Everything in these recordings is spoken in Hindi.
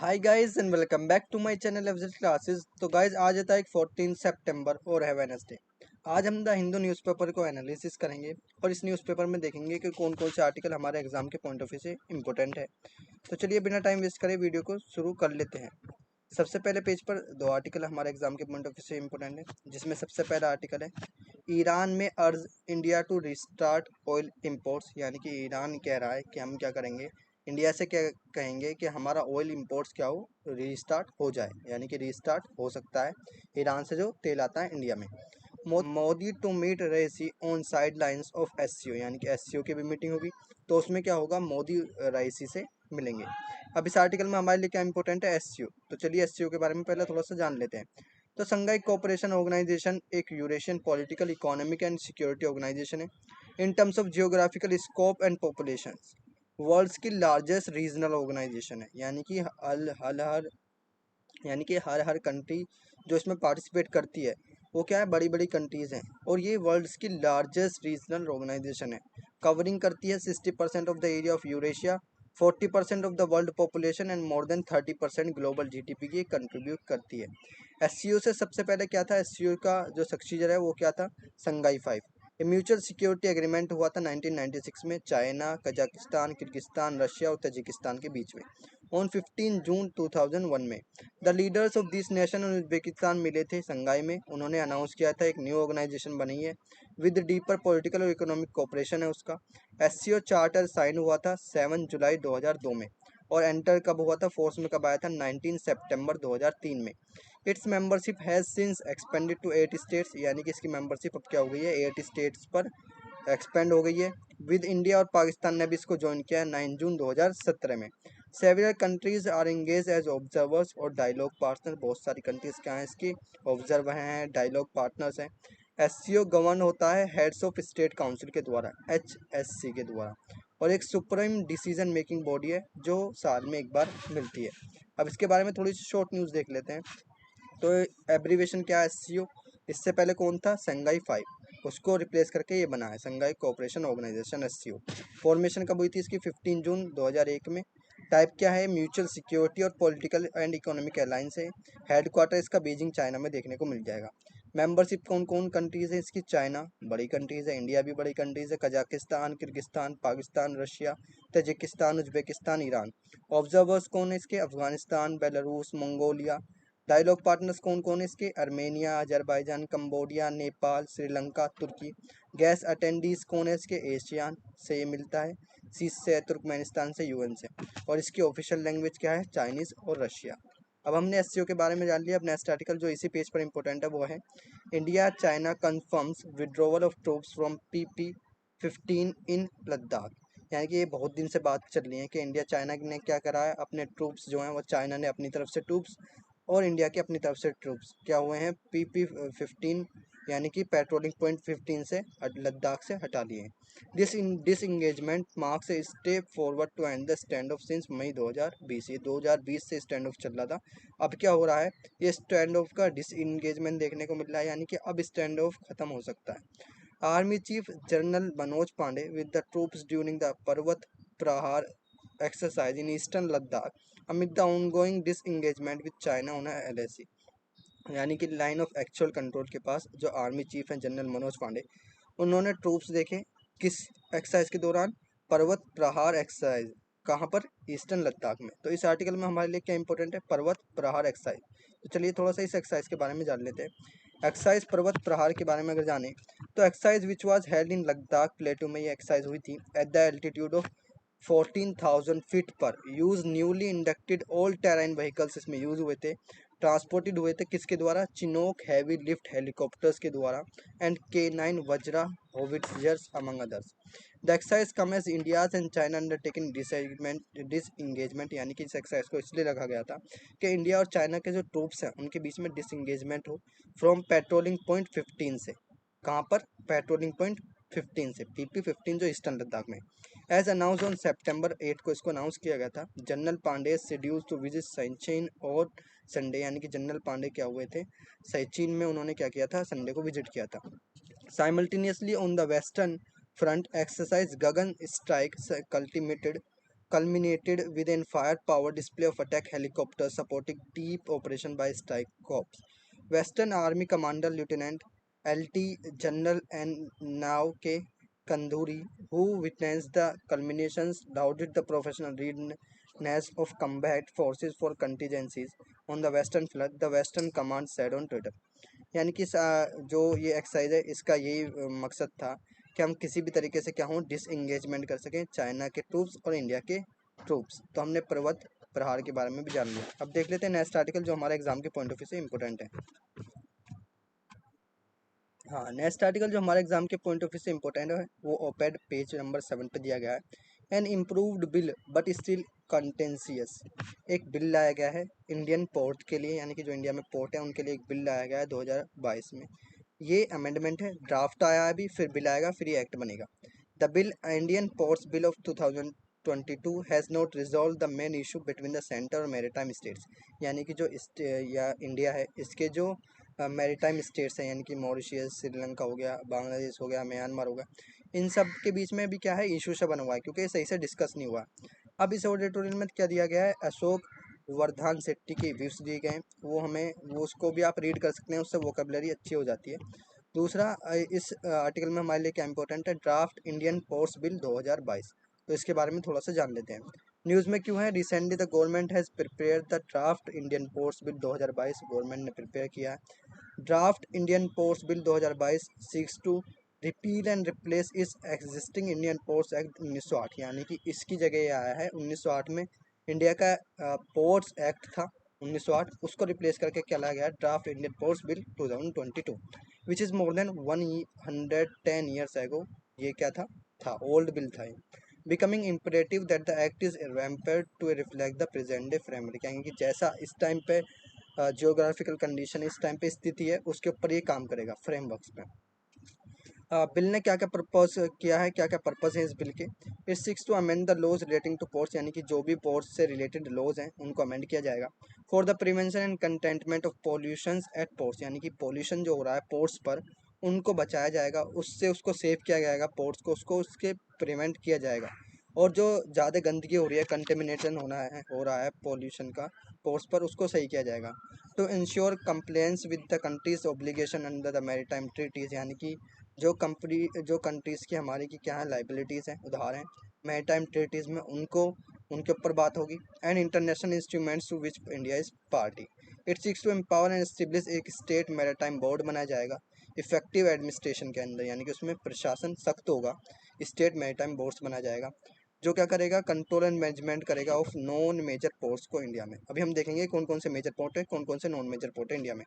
Hi guys and welcome back to my channel FZ classes. तो गाइस आज आता है 14 सितंबर और है वेडनेसडे। आज हम द हिंदू न्यूज़पेपर को एनालिसिस करेंगे और इस न्यूज़पेपर में देखेंगे कि कौन कौन से आर्टिकल हमारे एग्जाम के पॉइंट ऑफ व्यू से इंपॉर्टेंट है। तो चलिए बिना टाइम वेस्ट करे वीडियो को शुरू कर लेते हैं। सबसे पहले पेज पर दो आर्टिकल हमारे एग्जाम के पॉइंट ऑफ व्यू से इंपॉर्टेंट है, जिसमें सबसे पहला आर्टिकल है ईरान में urge India to restart oil imports. यानी कि ईरान कह रहा है कि हम क्या करेंगे, इंडिया से क्या कहेंगे कि हमारा ऑयल इंपोर्ट्स क्या हो, रीस्टार्ट हो जाए। यानी कि रीस्टार्ट हो सकता है ईरान से जो तेल आता है इंडिया में। Modi to meet Raisi on sidelines of SCO. यानी कि एससीओ की भी मीटिंग होगी, तो उसमें क्या होगा, मोदी रईसी से मिलेंगे। अब इस आर्टिकल में हमारे लिए क्या इंपॉर्टेंट है, एससीओ। तो चलिए एससीओ के बारे में पहले थोड़ा सा जान लेते हैं। तो संघाई कोऑपरेशन ऑर्गेनाइजेशन एक Eurasian political, economic and security organisation है। In terms of geographical scope and population world's की लार्जेस्ट रीजनल ऑर्गेनाइजेशन है। यानी कि हर कंट्री जो इसमें पार्टिसिपेट करती है वो क्या है, बड़ी बड़ी कंट्रीज़ हैं। और ये वर्ल्ड्स की लार्जेस्ट रीजनल ऑर्गेनाइजेशन है। कवरिंग करती है 60% of the area of Eurasia, 40% of the world population and more than 30% global GDP की कंट्रीब्यूट करती है। एससीओ से सबसे पहले क्या था, एससीओ का जो सक्सीजर है वो क्या था, संघाई 5। ये म्यूचुअल सिक्योरिटी एग्रीमेंट हुआ था 1996 में चाइना, कजाकिस्तान, किर्गिस्तान, रशिया और तजिकिस्तान के बीच में ऑन 15 जून 2001 में। The leaders of this nation और उज्बेकिस्तान मिले थे संघाई में। उन्होंने अनाउंस किया था एक न्यू ऑर्गेनाइजेशन बनी है विद डीपर पॉलिटिकल और इकोनॉमिक कोऑपरेशन है उसका। एससीओ चार्टर साइन हुआ था 7 जुलाई 2002 में और एंटर कब हुआ था, फोर्स में कब आया था, 19 सितंबर 2003 में। Its membership has since expanded to 8 states. यानी कि इसकी मेंबरशिप अब क्या हो गई है, 8 स्टेट्स पर एक्सपेंड हो गई है। विद इंडिया और पाकिस्तान ने भी इसको ज्वाइन किया है 9 जून 2017 में। Several countries are engage as observers और डायलॉग पार्टनर। बहुत सारी कंट्रीज क्या हैं इसकी, ऑब्जर्वर हैं, डायलॉग पार्टनर्स हैं। एससीओ गवर्न होता है हेड्स ऑफ स्टेट काउंसिल के द्वारा, एचएससी के द्वारा, और एक सुप्रीम डिसीजन मेकिंग बॉडी है जो साल में एक बार मिलती है। अब इसके बारे में थोड़ी सी शॉर्ट न्यूज़ देख लेते हैं। तो एब्रीवेशन क्या है, एससीओ। इससे पहले कौन था, संघाई 5, उसको रिप्लेस करके ये बना है संघाई कोऑपरेशन ऑर्गेनाइजेशन, एससीओ। फॉर्मेशन कब हुई थी इसकी, 15 जून 2001 में। टाइप क्या है, म्यूचुअल सिक्योरिटी और पॉलिटिकल एंड इकोनॉमिक अलायंस है। हेडक्वार्टर इसका बीजिंग चाइना में देखने को मिल जाएगा। मेंबरशिप कौन कौन कंट्रीज़ है इसकी, चाइना बड़ी कंट्रीज़ है, इंडिया भी बड़ी कंट्रीज़ है, Kazakhstan, Kyrgyzstan, Pakistan, Russia, Tajikistan, Uzbekistan, Iran. Observers कौन है इसके, Afghanistan, Belarus, Mongolia. Dialogue partners कौन कौन है इसके, Armenia, Azerbaijan, Cambodia, Nepal, Sri Lanka, Turkey. Guest attendees कौन है इसके, एशियान से ये मिलता है, सीस से, तुर्कमेनिस्तान से, यूएन से। और इसकी ऑफिशियल लैंग्वेज क्या है, चाइनीज़ और रशिया। अब हमने एससीओ के बारे में जान लिया। अब नेक्स्ट आर्टिकल जो इसी पेज पर इंपॉर्टेंट है वो है India China confirms withdrawal of troops from PP-15 इन लद्दाख। यानी कि ये बहुत दिन से बात चल रही है कि इंडिया चाइना ने क्या करा है, अपने ट्रूप्स जो हैं वो चाइना ने अपनी तरफ से ट्रूप्स और इंडिया की अपनी तरफ से ट्रूप्स क्या हुए हैं, PP-15 यानी कि पेट्रोलिंग पॉइंट 15 से लद्दाख से हटा लिए हैं। This engagement marks a step forward to end the stand off since May 2020। ये 2020 से स्टैंड ऑफ चल रहा था, अब क्या हो रहा है, ये स्टैंड ऑफ का डिस इंगेजमेंट देखने को मिल रहा है। यानी कि अब स्टैंड ऑफ खत्म हो सकता है। Army chief general Manoj Pande with the troops during the Parvat Prahar exercise in eastern Ladakh amid the ongoing disengagement with China on LAC। यानी कि लाइन ऑफ एक्चुअल कंट्रोल के पास जो आर्मी चीफ हैं जनरल मनोज पांडे, उन्होंने ट्रूप्स देखे किस एक्सरसाइज के दौरान, पर्वत प्रहार एक्सरसाइज। कहाँ पर, ईस्टर्न लद्दाख में। तो इस आर्टिकल में हमारे लिए क्या इंपॉर्टेंट है, पर्वत प्रहार एक्सरसाइज। तो चलिए थोड़ा सा इस एक्सरसाइज के बारे में जान लेते हैं। एक्सरसाइज पर्वत प्रहार के बारे में अगर जाने तो exercise which was held in Ladakh plateau में ये एक्सरसाइज हुई थी at the altitude of 14,000 feet पर। Use newly inducted all terrain vehicles इसमें यूज हुए थे। ट्रांसपोर्टेड हुए थे किसके द्वारा, चिनोक हैवी लिफ्ट हेलीकॉप्टर्स के द्वारा and K9 Vajra howitzers among others. The exercise come as India's and China undertaken disengagement. यानी कि इस एक्सरसाइज को इसलिए रखा गया था कि इंडिया और चाइना के जो ट्रूप्स हैं उनके बीच में डिसएंगेजमेंट हो फ्रॉम पेट्रोलिंग पॉइंट 15 से। कहाँ पर, पेट्रोलिंग पॉइंट 15 से, PP-15 जो ईस्टर्न लद्दाख में। एज अनाउंस ऑन September 8 को इसको अनाउंस किया गया था। General Pande schedule to visit Siachen और संडे। यानी कि जनरल पांडे क्या हुए थे, सैचिन में उन्होंने क्या किया था, संडे को विजिट किया था। Simultaneously on the western front exercise Gagan strike culminated culminated with an firepower display of attack helicopters supporting deep operation by strike corps. Western Army Commander Lieutenant LT General N. Now K. Kanduri, who witnessed the culminations, doubted the professional readiness of combat forces for contingencies on the Western Front, the Western Command said on Twitter. यानी कि जो ये एक्सरसाइज है इसका यही मकसद था कि हम किसी भी तरीके से क्या हों डिसएंगेजमेंट कर सकें चाइना के ट्रूप्स और इंडिया के ट्रूप्स। तो हमने पर्वत प्रहार के बारे में भी जान लिया। अब देख लेते हैं नेक्स्ट आर्टिकल जो हमारे एग्जाम के पॉइंट ऑफ व्यू से इंपॉर्टेंट है। हाँ, नेक्स्ट आर्टिकल जो हमारे एग्जाम के पॉइंट ऑफ व्यू से इंपॉर्टेंट है वो ओपेड पेज नंबर 7 पे दिया गया है। N improved bill but still contentious. एक बिल लाया गया है इंडियन पोर्ट के लिए, यानी कि जो इंडिया में पोर्ट है उनके लिए एक बिल लाया गया है 2022 में। ये अमेंडमेंट है, ड्राफ्ट आया अभी, फिर बिल आएगा, फिर ये एक्ट बनेगा। The bill Indian ports bill of 2022 has not resolve the main issue between the centre और मेरीटाइम स्टेट्स। यानी कि जो या इंडिया है इसके जो मैरीटाइम स्टेट्स हैं, यानी कि मॉरिशियस, श्रीलंका हो गया, बांग्लादेश हो गया, म्यांमार हो गया, इन सब के बीच में भी क्या है इशू से बना हुआ है क्योंकि ये सही से डिस्कस नहीं हुआ। अब इस ऑडिटोरियल में क्या दिया गया है, अशोक वर्धान शेट्टी के व्यूज दिए गए हैं, वो उसको भी आप रीड कर सकते हैं, उससे वोकेबलरी अच्छी हो जाती है। दूसरा इस आर्टिकल में हमारे लिए क्या इंपॉर्टेंट है, ड्राफ्ट इंडियन पोर्ट्स बिल 2022। तो इसके बारे में थोड़ा सा जान लेते हैं। न्यूज़ में क्यों है, recently the government has prepare the draft Indian ports bill 2022। Government ने प्रिपेयर किया है draft Indian ports bill 2022 seeks to repeal and replace इस एग्जिस्टिंग इंडियन पोर्ट्स एक्ट 1908। यानी कि इसकी जगह ये आया है 1908 में इंडिया का पोर्ट्स एक्ट था 1908, उसको रिप्लेस करके क्या लाया गया draft Indian ports bill 2022 which is more than 110 years ago. ये क्या था ओल्ड बिल था ये। Becoming imperative that the act is revamped to reflect the present day framework. यानी कि जैसा इस टाइम पे जियोग्राफिकल कंडीशन इस टाइम पे स्थिति है उसके ऊपर ये काम करेगा फ्रेमवर्क्स पे। बिल ने क्या क्या पर्पस किया है, क्या क्या पर्पस है इस बिल के। It seeks to amend the laws relating to ports. यानी कि जो भी पोर्ट्स से रिलेटेड लॉज हैं उनको अमेंड किया जाएगा। For the prevention and containment of pollution at ports. यानी कि पॉल्यूशन जो हो रहा है पोर्ट्स पर उनको बचाया जाएगा, उससे उसको सेव किया जाएगा पोर्ट्स को, उसको उसके प्रिवेंट किया जाएगा। और जो ज़्यादा गंदगी हो रही है, कंटेमिनेशन हो रहा है पॉल्यूशन का पोर्ट्स पर, उसको सही किया जाएगा। To ensure compliance with the country's obligation under the maritime treaties. यानी कि जो कंट्रीज़ की हमारी की क्या है लाइबिलिटीज़ हैं, उधार हैं मैरीटाइम ट्रीटीज़ में, उनको उनके ऊपर बात होगी। And international instruments to which India is party. It seeks to empower and establish एक स्टेट मैरीटाइम बोर्ड बनाया जाएगा इफेक्टिव एडमिनिस्ट्रेशन के अंदर। यानी कि उसमें प्रशासन सख्त होगा, स्टेट मैरीटाइम बोर्ड्स बनाया जाएगा जो क्या करेगा कंट्रोल एंड मैनेजमेंट करेगा ऑफ नॉन मेजर पोर्ट्स को इंडिया में। अभी हम देखेंगे कौन कौन से मेजर पोर्ट है, कौन कौन से नॉन मेजर पोर्ट है इंडिया में।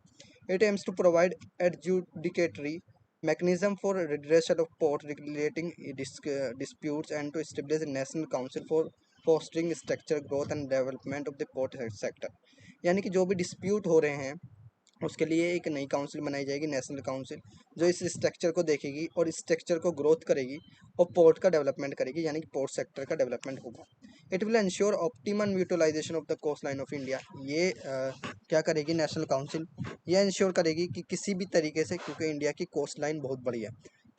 It aims to provide adjudicatory mechanism for redressal of port regulating disputes and to establish a national council for fostering structural growth and development of the port sector। यानी कि जो भी डिस्प्यूट हो रहे हैं उसके लिए एक नई काउंसिल बनाई जाएगी, नेशनल काउंसिल, जो इस स्ट्रक्चर को देखेगी और इस स्ट्रक्चर को ग्रोथ करेगी और पोर्ट का डेवलपमेंट करेगी, यानी कि पोर्ट सेक्टर का डेवलपमेंट होगा। It will ensure optimum utilisation of the coastline of India. ये क्या करेगी नेशनल काउंसिल, ये इंश्योर करेगी कि किसी भी तरीके से, क्योंकि इंडिया की कोस्ट लाइन बहुत बड़ी है,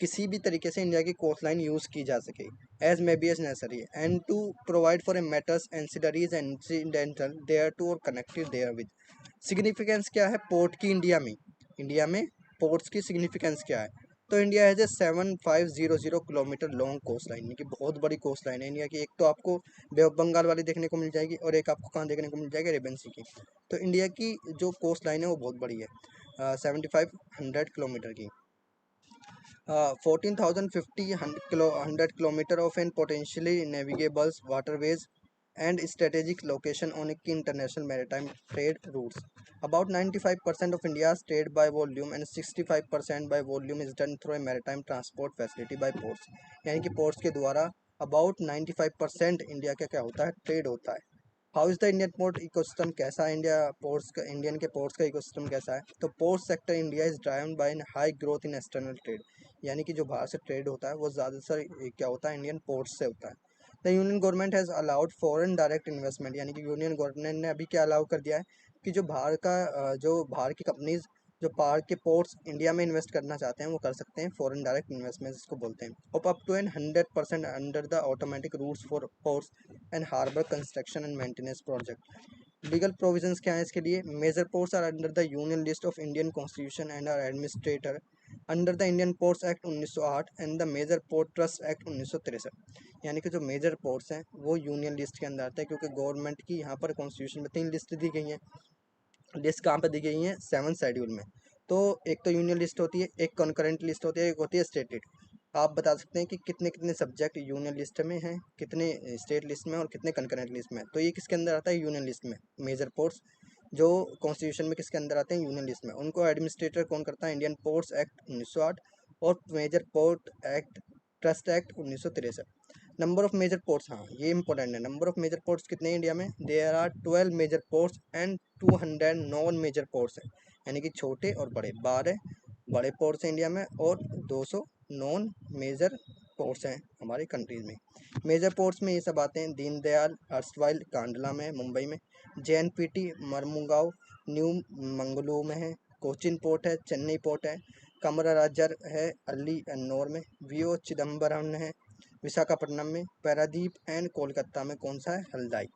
किसी भी तरीके से इंडिया की कोस्ट लाइन यूज़ की जा सके as may be as necessary and to provide for a matters ancillaries and incidental thereto और कनेक्टेड देयर विद। सिग्निफिकेंस क्या है पोर्ट की इंडिया में पोर्ट्स की सिग्निफिकेंस क्या है। तो India has a 7500 kilometre long coastline, यानी कि बहुत बड़ी कोस्ट लाइन है इंडिया की। एक तो आपको बे ऑफ बंगाल वाली देखने को मिल जाएगी और एक आपको कहाँ देखने को मिल जाएगी, अरेबियन सी की। तो इंडिया की जो कोस्ट लाइन है वो बहुत बड़ी है 7500 किलोमीटर की। 14,050 100 kilometer of an potentially navigable waterways and strategic location on key international maritime trade routes. About 95% of India's trade by volume and 65% by volume is done through a maritime transport facility by ports। यानी कि ports के द्वारा about 95% इंडिया का क्या होता है ट्रेड होता है। How is the Indian port ecosystem, कैसा है इंडियन के पोर्ट्स का इकोसिस्टम कैसा है। तो port sector India is driven by in high growth in external trade. यानी कि जो बाहर से ट्रेड होता है वो ज़्यादातर क्या होता है इंडियन पोर्ट्स से होता है। The union government has allowed foreign direct investment. यानी कि यूनियन गवर्नमेंट ने अभी क्या अलाउ कर दिया है कि जो बाहर की कंपनीज जो बाहर के पोर्ट्स इंडिया में इन्वेस्ट करना चाहते हैं वो कर सकते हैं, फॉरेन डायरेक्ट इन्वेस्टमेंट इसको बोलते हैं। और up to an 100% under the automatic rules for ports and harbour construction and maintenance project. Legal provisions क्या है इसके लिए? Major ports are under the union list of Indian constitution and are administrator under the Indian ports act 1908 and the major port trust act 1963। यानी कि जो मेजर पोर्ट्स हैं वो यूनियन लिस्ट के अंदर आते हैं, क्योंकि गवर्नमेंट की यहाँ पर कॉन्स्टिट्यूशन में 3 लिस्ट दी गई हैं। लिस्ट कहाँ पे दी गई है? 7th शेड्यूल में। तो एक तो यूनियन लिस्ट होती है, एक कॉन्करेंट लिस्ट होती है, एक होती है स्टेटेड। आप बता सकते हैं कि कितने कितने सब्जेक्ट यूनियन लिस्ट में हैं, कितने स्टेट लिस्ट में और कितने कॉन्करेंट लिस्ट में। तो ये किसके अंदर आता है? यूनियन लिस्ट में। मेजर पोर्ट्स जो कॉन्स्टिट्यूशन में किसके अंदर आते हैं? यूनियन लिस्ट में। उनको एडमिनिस्ट्रेटर कौन करता है? इंडियन पोर्ट्स एक्ट 1908 और major port act trust act 1963। Number of major ports, हाँ ये इंपॉर्टेंट है। नंबर ऑफ मेजर पोर्ट्स कितने हैं इंडिया में? There are 12 major ports and 200 non major ports हैं। यानी कि छोटे और बड़े 12 बड़े पोर्ट्स हैं इंडिया में और 200 नॉन मेजर पोर्ट्स हैं हमारी कंट्रीज में। मेजर पोर्ट्स में ये सब आते हैं: दीनदयाल अर्स्टवाइल कांडला में मुंबई में, JNPT मरमुगांव न्यू मंगलू में है, कोचिन पोर्ट है, चेन्नई पोर्ट है, कामराजर है अली एन्नौर में, VO चिदम्बरम है विशाखापट्टनम में, पारादीप एंड कोलकाता में कौन सा है? Haldia.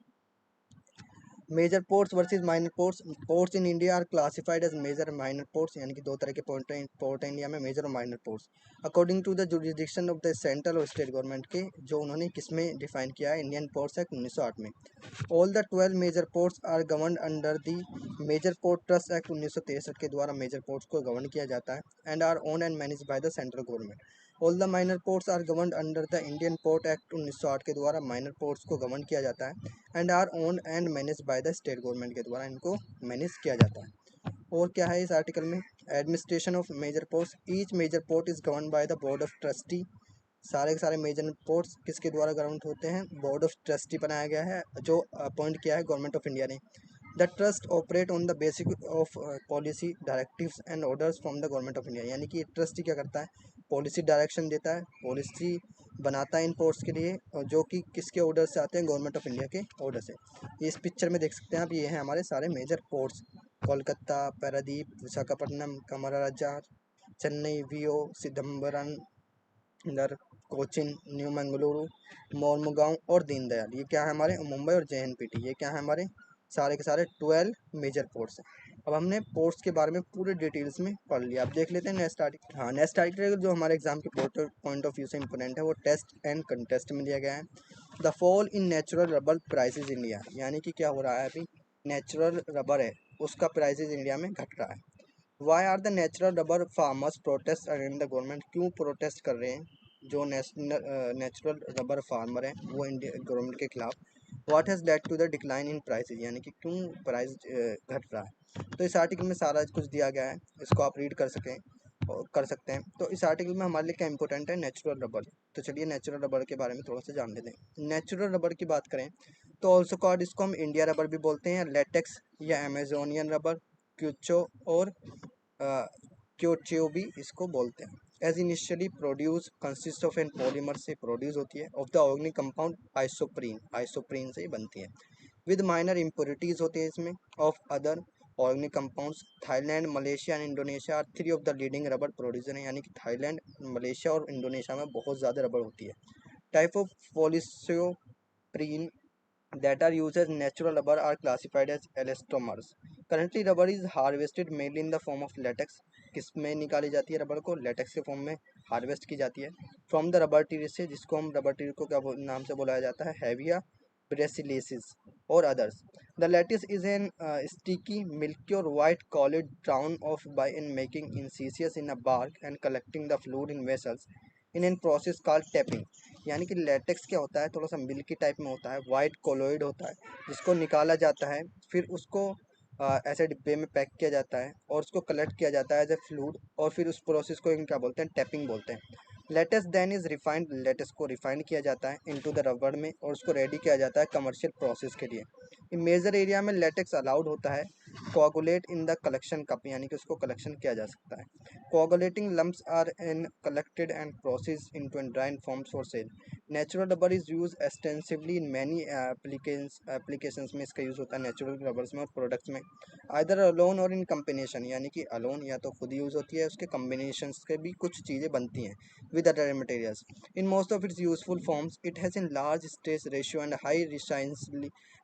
Major ports versus minor ports. Ports in India are classified as major and minor ports, यानी कि 2 तरह के पोर्ट हैं इंडिया में, मेजर और minor ports, according to the jurisdiction of the central और स्टेट गवर्नमेंट के, जो उन्होंने किसमें डिफाइन किया है? इंडियन पोर्ट्स एक्ट 1908 में। All the 12 major ports are governed under the major port trust act 1963 के द्वारा मेजर पोर्ट्स को गवर्न किया जाता है and are own and manage by the central government. All the minor ports are governed under the Indian port act 1908 के द्वारा माइनर पोर्ट्स को गवर्न किया जाता है and are own and manage by the state government के द्वारा इनको मैनेज किया जाता है। और क्या है इस आर्टिकल में? Administration of major ports. Each major port is govern by the board of trustee. सारे के सारे मेजर पोर्ट्स किसके द्वारा गवर्न होते हैं? बोर्ड ऑफ ट्रस्टी बनाया गया है, जो अपॉइंट किया है गवर्नमेंट ऑफ इंडिया ने। The trust operate on the basis of policy directives and orders from the government of India. यानी कि ट्रस्ट क्या करता है? पॉलिसी डायरेक्शन देता है, पॉलिसी बनाता है इन पोर्ट्स के लिए, और जो कि किसके ऑर्डर से आते हैं? गवर्नमेंट ऑफ इंडिया के ऑर्डर से। ये इस पिक्चर में देख सकते हैं आप, ये हैं हमारे सारे major ports: Kolkata, Paradip, Visakhapatnam, Kamarajar, Chennai, VO Chidambaram, इधर कोचिन, न्यू मंगलुरु, मोरमुगांव और दीनदयाल। ये क्या है हमारे? मुंबई और JNPT। ये क्या है हमारे? सारे के सारे 12 मेजर पोर्ट्स हैं। अब हमने पोर्ट्स के बारे में पूरे डिटेल्स में पढ़ लिया। अब देख लेते हैं नेक्स्ट आर्टिकल। हाँ, नेक्स्ट आर्टिकल जो हमारे एग्जाम के पॉइंट ऑफ व्यू से इंपॉर्टेंट है वो टेस्ट एंड कंटेस्ट में दिया गया है। The fall in natural rubber prices India. यानी कि क्या हो रहा है अभी? नेचुरल रबर है उसका प्राइसेज इंडिया में घट रहा है। Why are the natural rubber farmers protest against the government. क्यों प्रोटेस्ट कर रहे हैं जो नेचुरल रबर फार्मर हैं वो इंडिया गवर्नमेंट के खिलाफ? What has led to the decline in prices. यानी कि क्यों प्राइस घट रहा है? तो इस आर्टिकल में सारा कुछ दिया गया है, इसको आप रीड कर सकें और कर सकते हैं। तो इस आर्टिकल में हमारे लिए क्या इंपॉर्टेंट है? Natural rubber. तो चलिए नेचुरल रबर के बारे में थोड़ा सा जान लेते हैं। नेचुरल रबर की बात करें तो ऑल्सो कॉल्ड, इसको हम इंडिया रबर भी बोलते हैं, लेटेक्स या अमेजोनियन रबर, क्यूचो और क्योचो भी इसको बोलते हैं। As initially produce consist of an polymer से प्रोड्यूस होती है, of the organic compound isoprene, isoprene से बनती है, विद माइनर इम्प्योरिटीज होते हैं इसमें of other organic compounds. Thailand, Malaysia and Indonesia are 3 of the leading rubber producer हैं। यानी कि थाईलैंड, मलेशिया और इंडोनेशिया में बहुत ज़्यादा रबर होती है। Type of polyisoprene that are used as natural rubber are classified as elastomers. Currently rubber is harvested mainly in the form of latex. किस में निकाली जाती है रबर को? लेटेक्स के फॉर्म में हार्वेस्ट की जाती है। फ्रॉम द रबर ट्री से, जिसको हम रबर ट्री को क्या नाम से बुलाया जाता है? हेविया ब्रेसिलेसिस और others. The latex is an sticky milky और white colloid drawn off by in making incisions in a bark and collecting the fluid in vessels in an process called tapping. यानी कि लेटेक्स क्या होता है? थोड़ा सा मिल्की टाइप में होता है, वाइट कोलोइड होता है, जिसको निकाला जाता है, फिर उसको ऐसे डिब्बे में पैक किया जाता है और उसको कलेक्ट किया जाता है एज ए फ्लूइड, और फिर उस प्रोसेस को क्या बोलते हैं? टैपिंग बोलते हैं। Latex then is refined, latex को रिफाइंड किया जाता है इनटू द रबर में और उसको रेडी किया जाता है कमर्शियल प्रोसेस के लिए। इन मेजर एरिया में लेटेक्स अलाउड होता है coagulate in the collection cup, यानी कि उसको कलेक्शन किया जा सकता है। Coagulating lumps are in collected and process into an dry forms for sale. Natural rubber is use extensively in many applications में इसका यूज होता है नेचुरल रबर्स में और प्रोडक्ट्स में, आइदर अलोन और इन कम्बिनेशन, यानी कि अलोन या तो खुद यूज होती है, उसके कम्बिनेशन के भी कुछ चीज़ें बनती हैं with other materials. In most of its useful forms it has in large stress ratio and high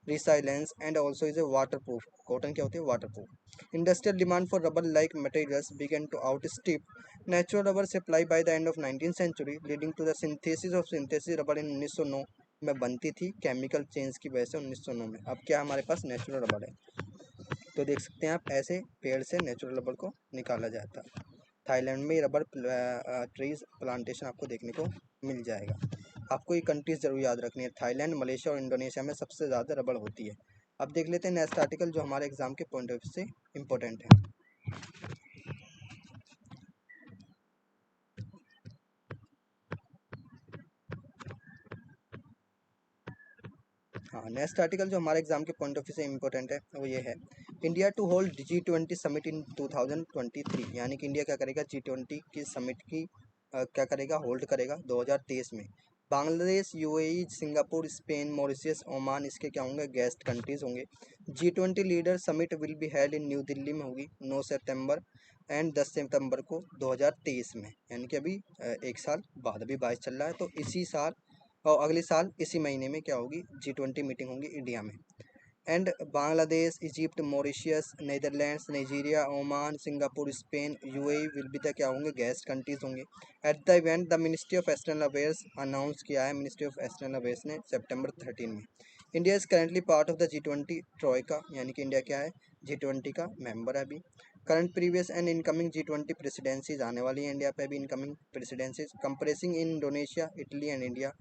resilience and also is a waterproof. Cotton क्या होती है? Waterproof. Industrial demand for rubber-like materials began to outstrip natural rubber supply by the end of 19th century, leading to the synthesis of synthetic rubber in 1909 में बनती थी केमिकल चेंज की वजह से 1909 में। अब क्या हमारे पास नेचुरल रबर है, तो देख सकते हैं आप ऐसे पेड़ से नेचुरल रबर को निकाला जाता है। थाईलैंड में रबर ट्रीज प्लांटेशन आपको देखने को मिल जाएगा। आपको ये कंट्रीज जरूर याद रखनी है, थाईलैंड, मलेशिया और इंडोनेशिया में सबसे ज़्यादा रबर होती है। अब देख लेते हैं नेक्स्ट आर्टिकल जो हमारे एग्जाम के पॉइंट ऑफ व्यू से इम्पोर्टेंट है। हाँ, नेक्स्ट आर्टिकल जो हमारे एग्जाम के पॉइंट ऑफ व्यू से इम्पोर्टेंट है वो ये है, India to hold G20 summit in 2023, यानी कि इंडिया क्या करेगा, G20 की समिट की क्या करेगा, होल्ड करेगा 2023 में। Bangladesh, UAE, Singapore, Spain, Mauritius, Oman इसके क्या होंगे, गेस्ट कंट्रीज होंगे। G20 leader summit will be held in new Delhi में होगी 9 सितंबर एंड 10 सितंबर को 2023 में, यानी कि अभी एक साल बाद, अभी 22 चल रहा है, तो इसी साल और अगले साल इसी महीने में क्या होगी, G20 मीटिंग होगी इंडिया में। And Bangladesh, Egypt, Mauritius, Netherlands, Nigeria, Oman, Singapore, Spain, UAE will be the क्या होंगे, गेस्ट कंट्रीज होंगे। At the event the ministry of external affairs announce किया है, मिनिस्ट्री ऑफ एक्सटर्नल अफेयर्स ने सितंबर 13 में। India is currently part of the G20 Troikaa, यानी कि इंडिया क्या है, G20 का मेंबर है अभी। Current, previous and incoming G20 presidencies आने वाली है इंडिया पे अभी, incoming presidencies comprising in Indonesia, Italy and India.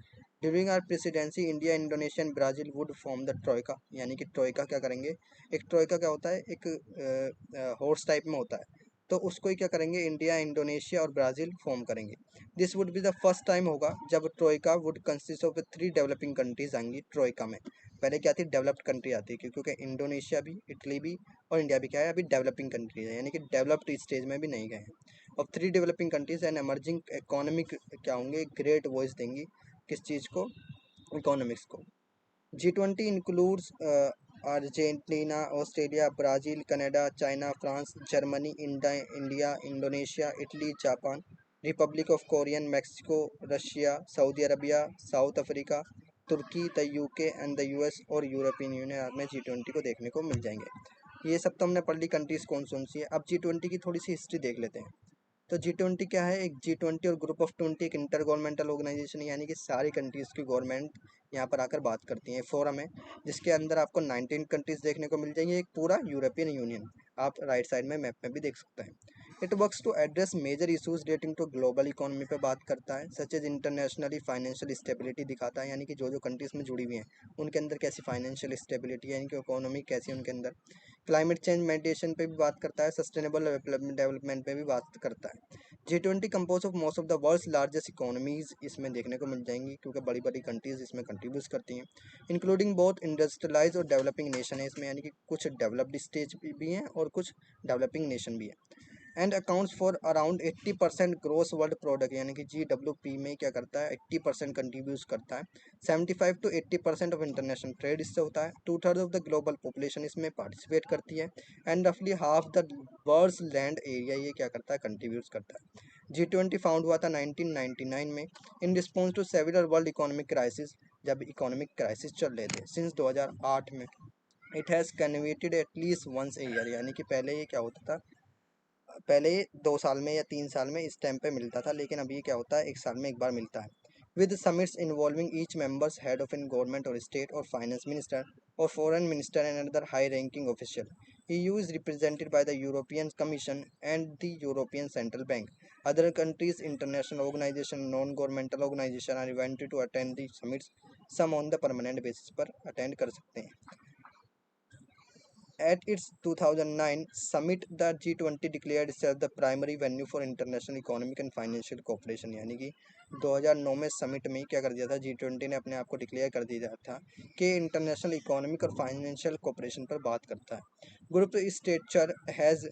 During our presidency India, Indonesia and Brazil would form the troika, यानी कि ट्रोइका क्या करेंगे, एक ट्रोइका क्या होता है, एक हॉर्स टाइप में होता है, तो उसको ही क्या करेंगे, इंडिया, इंडोनेशिया और ब्राज़ील फॉर्म करेंगे। This would be the first time होगा जब Troikaa would consist of 3 developing countries आएंगी ट्रोइका में। पहले क्या थी, डेवलप्ड कंट्री आती है, क्योंकि इंडोनेशिया भी, इटली भी और इंडिया भी क्या है, अभी डेवलपिंग कंट्री है, यानी कि डेवलप्ड स्टेज में भी नहीं गए हैं। और 3 developing countries and emerging economic क्या होंगे, ग्रेट वॉइस देंगी किस चीज़ को, इकोनॉमिक्स को। G20 includes Argentina, Australia, Brazil, Canada, China, France, Germany, India, Indonesia, Italy, Japan, Republic of Korean, Mexico, Russia, Saudi Arabia, South Africa, Turkey, the UK and the US और यूरोपियन यूनियन में G20 को देखने को मिल जाएंगे। ये सब तो हमने पढ़ ली कंट्रीज़ कौन कौन सी है। अब G20 की थोड़ी सी हिस्ट्री देख लेते हैं। तो G20 क्या है, एक G20 और ग्रुप ऑफ 20 एक इंटर गवर्नमेंटल ऑर्गेनाइजेशन है, यानी कि सारी कंट्रीज़ की गवर्नमेंट यहाँ पर आकर बात करती हैं। फोरम है जिसके अंदर आपको 19 कंट्रीज देखने को मिल जाएंगी, एक पूरा यूरोपियन यूनियन आप राइट साइड में मैप में भी देख सकते हैं। It works to address major issues relating to global economy पे बात करता है, such as internationally financial stability दिखाता है, यानी कि जो जो कंट्रीज में जुड़ी हुई हैं उनके अंदर कैसी फाइनेंशियल स्टेबिलिटी है, यानी कि इकोनॉमी कैसी है उनके अंदर। क्लाइमेट चेंज मेडिटेशन पे भी बात करता है, सस्टेनेबल डेवलपमेंट पे भी बात करता है। G20 compose of most of the world's largest economies इसमें देखने को मिल जाएंगी, क्योंकि बड़ी बड़ी कंट्रीज इसमें कंट्रीब्यूट करती हैं, इंक्लूडिंग बोथ इंडस्ट्रियलाइज और डेवलपिंग नेशन है इसमें, यानी कि कुछ डेवलप्ड स्टेज भी हैं और कुछ डेवलपिंग नेशन भी है। And accounts for around 80% gross world product, यानी कि GWP में क्या करता है, 80% कंट्रीब्यूट करता है। 75 to 80% ऑफ इंटरनेशनल ट्रेड इससे होता है। 2/3 ऑफ द ग्लोबल पॉपुलेशन इसमें पार्टिसिपेट करती है एंड रफली half the world's land area ये क्या करता है, कंट्रीब्यूट करता है। G20 फाउंड हुआ था 1999 में in response to several world economic crisis, जब इकोनॉमिक क्राइसिस चल रहे थे सिंस 2008 में। It has convened at least once a year, यानी कि पहले ये क्या होता था, पहले 2 साल में या 3 साल में इस टाइम पे मिलता था, लेकिन अभी क्या होता है, एक साल में एक बार मिलता है। With summits involving each members head of in government और स्टेट और फाइनेंस मिनिस्टर और foreign minister and other high ranking official. EU is represented by the European Commission and the European Central Bank. Other countries, international organization, non-governmental organization are invited to attend the summits. Some on the permanent basis पर attend कर सकते हैं। At its 2009 summit, the G20 declared itself the primary venue for international economic and financial cooperation। यानी कि 2009 में समिट में क्या कर दिया था, G20 ने अपने आप को डिक्लेयर कर दिया था कि इंटरनेशनल इकोनॉमिक और फाइनेंशियल कोऑपरेशन पर बात करता है। Group stature has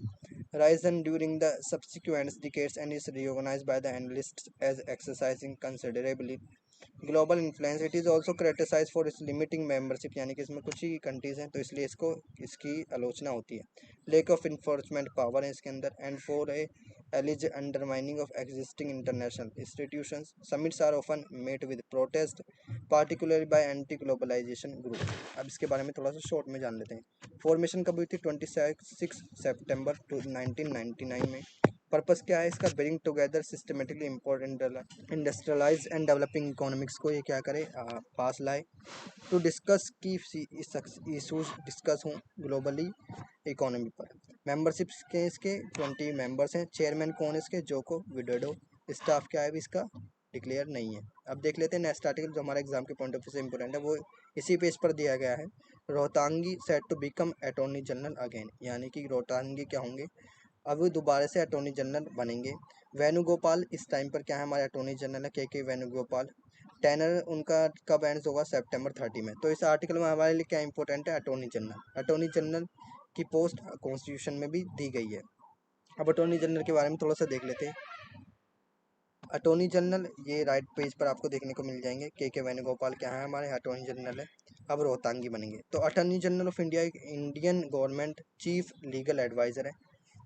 risen during the subsequent decades and is recognized by the analysts as exercising considerably global influence. It is also criticise for its limiting membership, यानी कि इसमें कुछ ही कंट्रीज़ हैं तो इसलिए इसको इसकी आलोचना होती है। लेक ऑफ इन्फोर्समेंट पावर है इसके अंदर, and for a alleged undermining of existing international institutions. Summits are often met with protest particularly by anti globalisation group. अब इसके बारे में थोड़ा सा शॉर्ट में जान लेते हैं। फॉर्मेशन कब हुई थी, 26 सितंबर 1999 में। पर्पस क्या है इसका, bring together systematically important industrialise and developing economics को ये क्या करे, पास लाए। टू डिस्कस की इशूज डिस्कस हों ग्लोबली इकोनॉमी पर। मेंबरशिप्स के इसके 20 मेंबर्स हैं। चेयरमैन कौन है इसके, जोको विडोडो। स्टाफ क्या है भी इसका, डिक्लेयर नहीं है। अब देख लेते हैं नेक्स्ट आर्टिकल जो हमारे एग्जाम के पॉइंट ऑफ व्यू से इंपॉर्टेंट है, वो इसी पेज पर दिया गया है। Rohatgi set to become attorney general again, यानी कि रोहतांगी क्या होंगे, अब वो दोबारा से अटॉर्नी जनरल बनेंगे। वेणुगोपाल इस टाइम पर क्या है, हमारे अटॉर्नी जनरल है, के वेणुगोपाल। टेनर उनका कब एंड होगा, सितंबर 30 में। तो इस आर्टिकल में हमारे लिए क्या इंपॉर्टेंट है, अटॉर्नी जनरल। अटॉर्नी जनरल की पोस्ट कॉन्स्टिट्यूशन में भी दी गई है। अब अटॉर्नी जनरल के बारे में थोड़ा सा देख लेते हैं। अटॉर्नी जनरल ये राइट पेज पर आपको देखने को मिल जाएंगे, के वेणुगोपाल क्या है, हमारे अटॉर्नी जनरल है। अब रोहतांगी बनेंगे। तो अटॉर्नी जनरल ऑफ इंडिया एक Indian government chief legal adviser है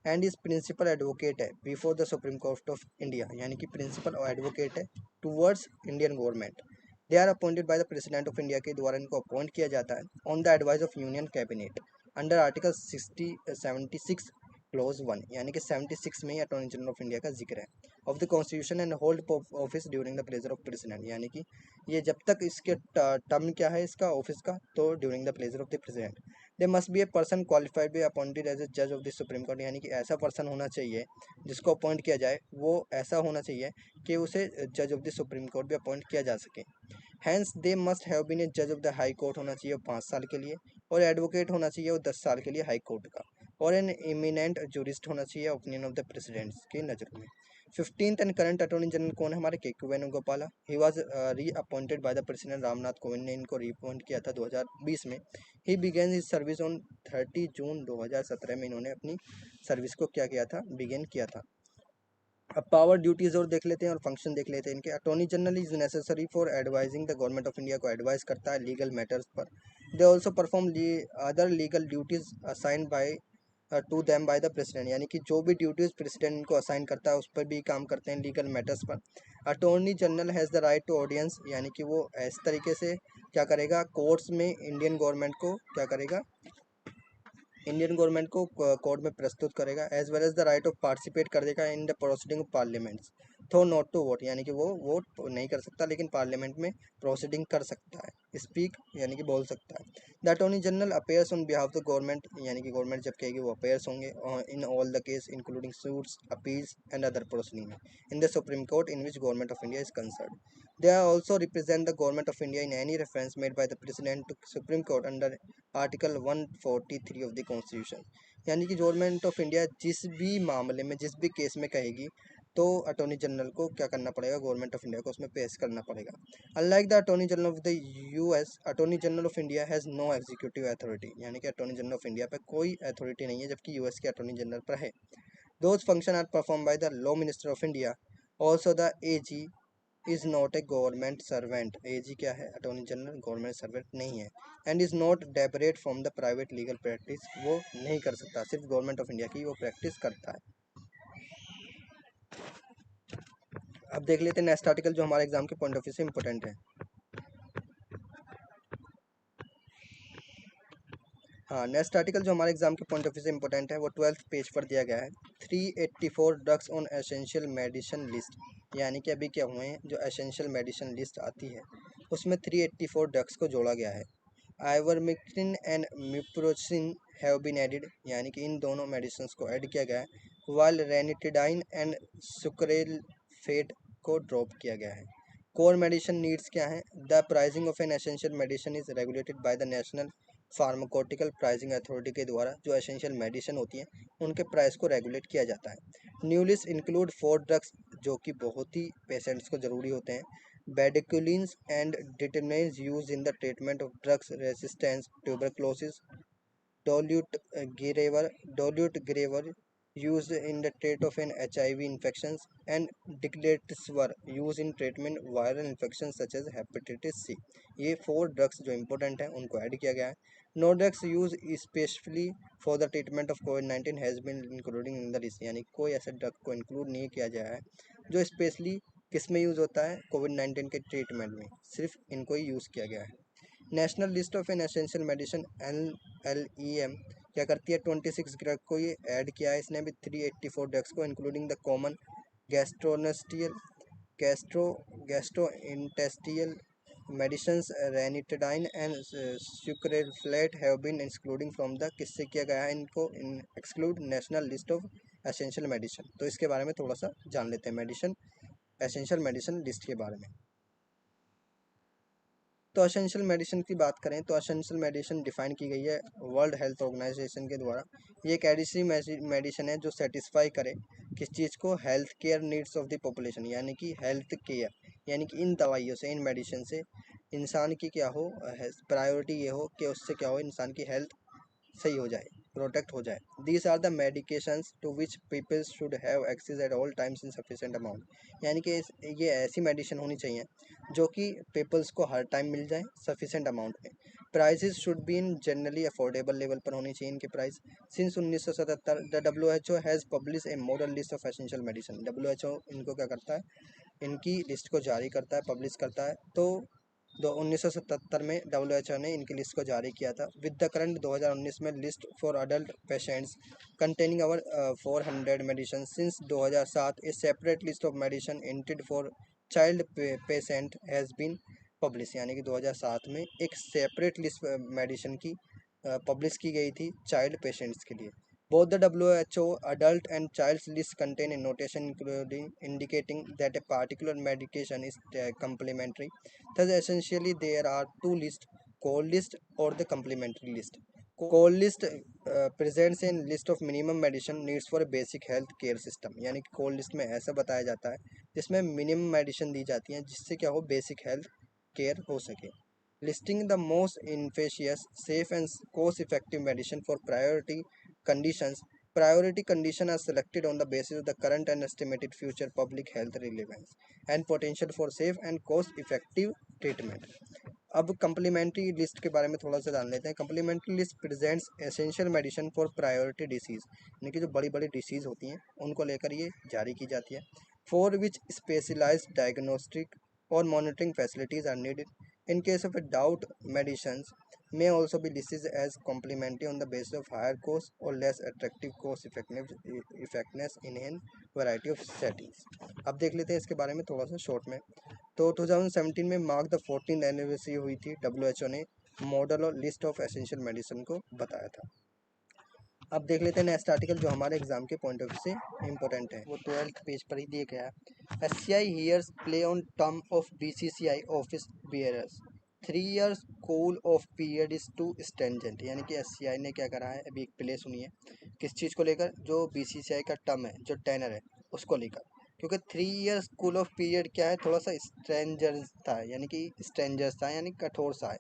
एंड इज प्रिंसिपल एडवोकेट है before the supreme court of India, यानी कि प्रिंसिपल एडवोकेट है towards Indian government. They are appointed by the president of India के द्वारा इनको अपॉइंट किया जाता है on the advice of union cabinet under article 76 clause 1, यानी कि 76 में अटॉर्नी जनरल ऑफ इंडिया का जिक्र है। Of the constitution and hold office during the pleasure of president, यानी कि ये जब तक इसके टर्म क्या है इसका ऑफिस का, तो during the pleasure of the president. They must be a person qualified be appointed as a जज ऑफ द सुप्रीम कोर्ट, यानी कि ऐसा पर्सन होना चाहिए जिसको अपॉइंट किया जाए, वो ऐसा होना चाहिए कि उसे जज ऑफ द सुप्रीम कोर्ट भी अपॉइंट किया जा सके। Hence they must have been a जज ऑफ द हाई कोर्ट होना चाहिए 5 साल के लिए, और एडवोकेट होना चाहिए वो 10 साल के लिए हाई कोर्ट का, और एन इमिनेंट जूरिस्ट होना चाहिए ओपिनियन ऑफ द प्रेसिडेंट की नज़र में। 15th and current attorney general कौन है, हमारे के वेणुगोपाल। ही वॉज री appointed by the president Ramnath Kovind ने इनको री अपॉइंट किया था 2020 में। ही बिगेन हिज सर्विस ऑन 30 जून 2017 में इन्होंने अपनी सर्विस को क्या किया था, बिगेन किया था। अब पावर ड्यूटीज और देख लेते हैं और फंक्शन देख लेते हैं इनके। Attorney general is necessary for advising the government of India को एडवाइस करता है लीगल मैटर्स पर। They also perform other legal duties assign by two them by the president, यानी कि जो भी ड्यूटीज प्रेसिडेंट इनको असाइन करता है उस पर भी काम करते हैं लीगल मैटर्स पर। Attorney general has the right to audience, यानी कि वो इस तरीके से क्या करेगा, कोर्ट्स में इंडियन गवर्नमेंट को क्या करेगा, इंडियन गवर्नमेंट को कोर्ट में प्रस्तुत करेगा। As well as the right of participate करेगा in the proceeding of parliaments, though not to vote, यानी कि वो वोट नहीं कर सकता लेकिन पार्लियामेंट में प्रोसीडिंग कर सकता है, स्पीक यानी कि बोल सकता है। The attorney general appears on behalf the government, यानी कि गवर्नमेंट जब कहेगी वो अपेयर्स होंगे in all the case including suits appeals and other proceeding in the supreme court in which government of India is concern. They also represent the government of India in any reference made by the President to Supreme Court under article 143 of the constitution, यानी कि गवर्नमेंट ऑफ इंडिया जिस भी मामले में जिस भी केस में कहेगी तो अटॉर्नी जनरल को क्या करना पड़ेगा, गवर्नमेंट ऑफ इंडिया को उसमें पेश करना पड़ेगा। Unlike the attorney general of the US, attorney general of India has no executive authority, यानी कि अटॉर्नी जनरल ऑफ इंडिया पर कोई अथॉरिटी नहीं है जबकि यूएस के अटॉर्नी जनरल पर है। Those function are perform by the law minister of India. Also the AG is not a government servant, AG क्या है, अटॉर्नी जनरल गवर्नमेंट सर्वेंट नहीं है। And is not debarred from the private legal practice, वो नहीं कर सकता, सिर्फ गवर्नमेंट ऑफ इंडिया की वो प्रैक्टिस करता है। अब देख लेते हैं नेक्स्ट आर्टिकल जो हमारे एग्जाम के पॉइंट ऑफ व्यू से इंपॉर्टेंट है। हाँ, नेक्स्ट आर्टिकल जो हमारे एग्जाम के पॉइंट ऑफ व्यू से इंपॉर्टेंट है वो 12th पेज पर दिया गया है। 384 drugs on essential medicine list, यानी कि अभी क्या हुए हैं जो एसेंशियल मेडिसिन लिस्ट आती है उसमें 384 ड्रग्स को जोड़ा गया है। Ivermectin and mupirocin have been added, यानी कि इन दोनों मेडिसिन को ऐड किया गया है, वाइल रेनिटिडाइन एंड सुक्रेलफेट को ड्रॉप किया गया है। कोर मेडिसिन नीड्स क्या है, the pricing of an essential medicine is regulated by the national pharmaceutical pricing authority के द्वारा जो एसेंशियल मेडिसिन होती हैं उनके प्राइस को रेगुलेट किया जाता है। न्यू लिस्ट इंक्लूड 4 ड्रग्स जो कि बहुत ही पेशेंट्स को ज़रूरी होते हैं। Bedaquilines and determinants use in the treatment of drugs resistance tuberculosis. Dolutegravir used in the treatment of an HIV infections, and Diclofenac used in treatment viral infections such as hepatitis C। ये 4 ड्रग्स जो इम्पोर्टेंट हैं उनको ऐड किया गया है। No drugs use specially for the treatment of कोविड-19 has been including in the list, यानी कोई ऐसे ड्रग को इंक्लूड नहीं किया गया है जो स्पेशली किस में यूज़ होता है, कोविड-19 के ट्रीटमेंट में, सिर्फ इनको ही यूज़ किया गया है। National list of an essential medicine NLEM क्या करती है, 26 ड्रग को ये ऐड किया है इसने भी, 384 ड्रग्स को including the common gastrointestinal gastrointestinal medicines ranitidine and sucralfate have been excluding from the, किससे किया गया है इनको exclude, national list of essential medicine. तो इसके बारे में थोड़ा सा जान लेते हैं, मेडिसिन एसेंशियल मेडिसिन लिस्ट के बारे में। तो एसेंशियल मेडिसिन की बात करें तो एसेंशियल मेडिसिन डिफाइन की गई है वर्ल्ड हेल्थ ऑर्गेनाइजेशन के द्वारा। ये एक ऐसी मेडिसिन है जो सेटिस्फाई करे किस चीज़ को, health care needs of the population, यानी कि हेल्थ केयर, यानी कि इन दवाइयों से, इन मेडिसिन से इंसान की क्या हो, प्रायोरिटी ये हो कि उससे क्या हो, इंसान की हेल्थ सही हो जाए, प्रोटेक्ट हो जाए। These are the medications to which people should have access at all times in sufficient amount, यानी कि ये ऐसी मेडिसिन होनी चाहिए जो कि पीपल्स को हर टाइम मिल जाए सफिशेंट अमाउंट में। Prices should be in generally affordable level पर होनी चाहिए इनके price. Since 1977 the WHO has publish A model list of essential medicine. WHO इनको क्या करता है, इनकी लिस्ट को जारी करता है, पब्लिश करता है। तो 1977 में WHO ने इनकी लिस्ट को जारी किया था। विद द करंट 2019 में list for adult patients containing over 400 medicine. Since 2007 a separate list of medicine intended for child patient has been publish, यानी कि 2007 में एक सेपरेट लिस्ट मेडिसिन की पब्लिश की गई थी चाइल्ड पेशेंट्स के लिए। Both the WHO adult and child's list contain a notation including indicating that a particular medication is complementary. Thus, essentially, there are two lists: cold list or the complementary list. Cold list presents a list of minimum medicine needs for a basic health care system, यानी कि cold list में ऐसा बताया जाता है जिसमें minimum medicine दी जाती हैं जिससे क्या हो, basic health care हो सके। Listing the most efficacious, safe and cost-effective medicine for priority conditions. Priority conditions are selected on the basis of the current and estimated future public health relevance and potential for safe and cost-effective treatment. अब कंप्लीमेंट्री लिस्ट के बारे में थोड़ा सा जान लेते हैं। Complementary list presents essential medicine for priority disease, यानी कि जो बड़ी बड़ी डिसीज होती हैं उनको लेकर ये जारी की जाती है। फॉर विच स्पेशलाइज्ड डायग्नोस्टिक और monitoring facilities are needed. In case of a doubt, medicines may also be listed as complementary on the basis of higher cost or less attractive cost effectiveness in a variety of settings। अब देख लेते हैं इसके बारे में थोड़ा सा शॉर्ट में। तो 2017 में मार्क द 14th एनिवर्सरी हुई थी, WHO ने मॉडल और लिस्ट ऑफ एसेंशियल मेडिसिन को बताया था। अब देख लेते हैं नेक्स्ट आर्टिकल जो हमारे एग्जाम के पॉइंट ऑफ व्यू से इम्पोर्टेंट है, वो 12th पेज पर ही दिया गया है। SCI hears plea on term of BCCI office bearers, 3 years cool off period is to stringent, यानी कि SCI ने क्या करा है, अभी एक प्ले सुनी है किस चीज़ को लेकर, जो BCCI का टर्म है, जो टेनर है उसको लेकर, क्योंकि 3 years कूल ऑफ पीरियड क्या है, थोड़ा सा स्ट्रेंजर्स था, यानी कि स्ट्रेंजर्स था, यानी कठोर सा है।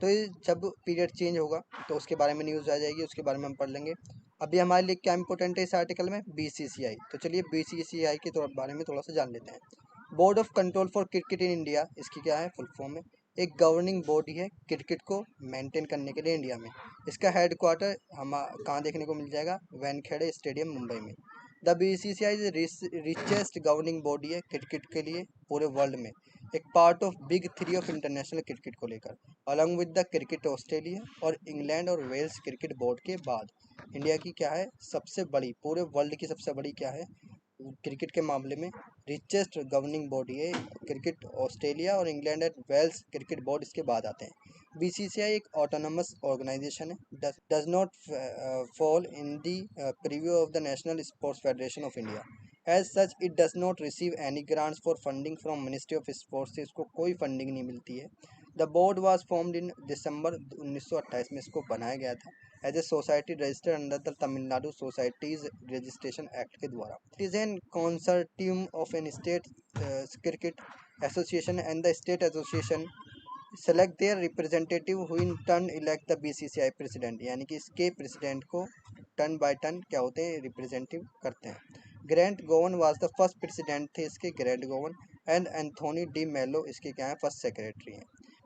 तो ये जब पीरियड चेंज होगा तो उसके बारे में न्यूज़ आ जाएगी, उसके बारे में हम पढ़ लेंगे। अभी हमारे लिए क्या इंपॉर्टेंट है इस आर्टिकल में, BCCI। तो चलिए BCCI के बारे में थोड़ा सा जान लेते हैं। Board of control for cricket in India, इसकी क्या है फुल फॉर्म है, एक गवर्निंग बॉडी है क्रिकेट को मेंटेन करने के लिए इंडिया में। इसका हेड क्वार्टर हम कहाँ देखने को मिल जाएगा, वानखेड़े स्टेडियम मुंबई में। The BCCI richest governing body है क्रिकेट के लिए पूरे वर्ल्ड में, एक part of big 3 of international cricket को लेकर, along with the cricket Australia और इंग्लैंड और वेल्स क्रिकेट बोर्ड के बाद इंडिया की क्या है सबसे बड़ी, पूरे वर्ल्ड की सबसे बड़ी क्या है क्रिकेट के मामले में रिचेस्ट गवर्निंग बॉडी है क्रिकेट, ऑस्ट्रेलिया और England and Wales cricket board इसके बाद आते हैं। BCCI एक ऑटोनमस ऑर्गेनाइजेशन है, does not fall in the purview of the national sports federation of India. As such it does not receive any grants for funding from ministry of sports, से इसको कोई फंडिंग नहीं मिलती है। The board was formed in December 1928 में इसको बनाया गया था as a society registered under the Tamil Nadu societies registration act के द्वारा. It is an consortium of an state cricket association and the state association select their representative who in turn elect the BCCI president. यानी कि इसके प्रेसिडेंट को टर्न बाय टर्न क्या होते हैं, रिप्रेजेंटेटिव करते हैं. Grant Govan was the first president थे इसके, Grant Govan. And Anthony de Mello इसके क्या है, फर्स्ट सेक्रेटरी हैं.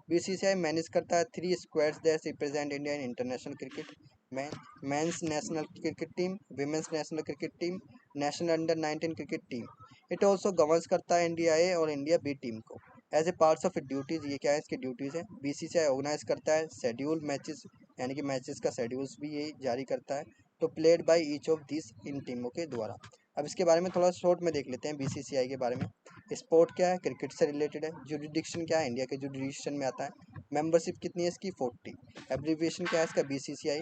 बीसीसीआई मैनेज करता है 3 squads that represent India in international cricket. Men's national cricket team, women's national cricket team, national under 19 cricket team. It also governs करता है इंडिया ए और इंडिया बी टीम को. As a parts of duties, ये क्या है इसकी ड्यूटीज़ है. बीसीसीआई ऑर्गेनाइज करता है शेड्यूल मैचेस, यानी कि मैचेस का शेड्यूल्स भी यही जारी करता है, तो played by each of this in टीमों के द्वारा. अब इसके बारे में थोड़ा शॉर्ट में देख लेते हैं बीसीसीआई के बारे में. स्पोर्ट क्या है, क्रिकेट से रिलेटेड है. जुरिडिक्शन क्या है, इंडिया के जुरिडिक्शन में आता है. मेंबरशिप कितनी है इसकी, 40. एब्रीविएशन क्या है इसका, बीसीसीआई.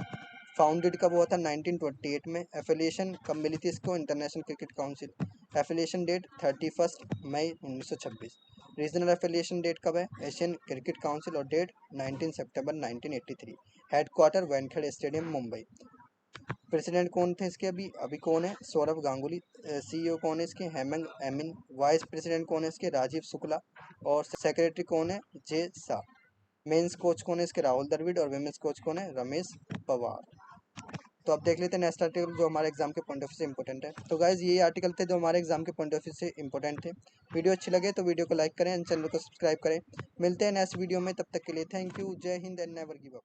फाउंडेड कब हुआ था, 1928 में. एफिलिएशन कब मिली थी इसको, international cricket council. Affiliation date 31 मई 1926. रीजनल एफिलिएशन डेट कब है, एशियन क्रिकेट काउंसिल, और डेट 19 सितंबर 1983. Headquarter Wankhede stadium, Mumbai. President कौन थे इसके, अभी अभी कौन है, सौरभ गांगुली. सीईओ कौन है इसके, हेमंत एमिन. वाइस प्रेसिडेंट कौन है इसके, राजीव शुक्ला. और सेक्रेटरी कौन है, जे शाह. मेंस कोच कौन है इसके, राहुल द्रविड़. और विमेंस कोच कौन है, रमेश पवार. तो अब देख लेते हैं नेक्स्ट आर्टिकल जो हमारे एग्जाम के पॉइंट ऑफ व्यू से इंपॉर्टेंट है. तो गाइज यही आर्टिकल थे जो हमारे एग्जाम के पॉइंट ऑफ व्यू से इंपॉर्टेंट थे. वीडियो अच्छी लगे तो वीडियो को लाइक करें, चैनल को सब्सक्राइब करें. मिलते हैं नेक्स्ट वीडियो में, तब तक के लिए थैंक यू. जय Hind and never give up.